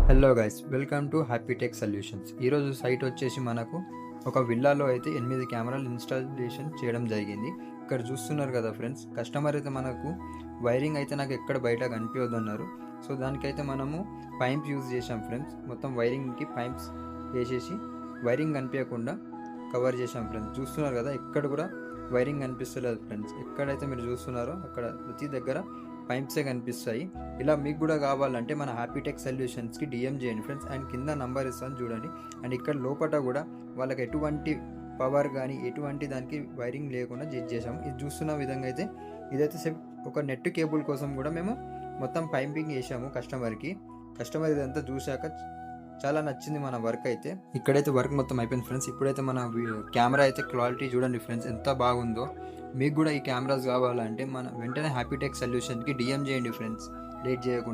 Hello guys, welcome to happy tech solutions. ఈరోజు site వచ్చేసి మనకు ఒక విల్లాలో అయితే 8 కెమెరాలు ఇన్స్టాలేషన్ చేయడం జరిగింది. ఇక్కడ చూస్తున్నారు కదా ఫ్రెండ్స్, కస్టమర్ అయితే మనకు వైరింగ్ అయితే నాకు ఎక్కడ బయట కనిపించొద్దు అన్నారు. సో దానికైతే మనము పైప్స్ యూజ్ చేసాం ఫ్రెండ్స్. మొత్తం వైరింగ్కి పైప్స్ వేసేసి వైరింగ్ కనిపించకుండా కవర్ చేసాం ఫ్రెండ్స్. చూస్తున్నారు కదా, ఎక్కడ కూడా వైరింగ్ కనిపిస్తలేదు ఫ్రెండ్స్. ఎక్కడైతే మీరు చూస్తున్నారో అక్కడ ప్రతి దగ్గర పైప్సే కనిపిస్తాయి. ఇలా మీకు కూడా కావాలంటే మన హ్యాపీ టెక్ సొల్యూషన్స్కి డిఎం చేయండి ఫ్రెండ్స్. అండ్ కింద నంబర్ ఇస్తాను చూడండి. అండ్ ఇక్కడ లోపల కూడా వాళ్ళకి ఎటువంటి పవర్ కానీ ఎటువంటి దానికి వైరింగ్ లేకుండా జడ్జ్ చేసాము. ఇది చూస్తున్న విధంగా అయితే ఇదైతే సేమ్ ఒక నెట్ కేబుల్ కోసం కూడా మేము మొత్తం పైపింగ్ చేసాము కస్టమర్ ఇదంతా చూశాక చాలా నచ్చింది మన వర్క్ అయితే. ఇక్కడైతే వర్క్ మొత్తం అయిపోయింది ఫ్రెండ్స్. ఇప్పుడైతే మన కెమెరా అయితే క్వాలిటీ చూడండి ఫ్రెండ్స్, ఎంత బాగుందో. మీకు కూడా ఈ కెమెరాస్ కావాలంటే మన వెంటనే హ్యాపీ టెక్ సొల్యూషన్కి డిఎం చేయండి ఫ్రెండ్స్, లేట్ చేయకుండా.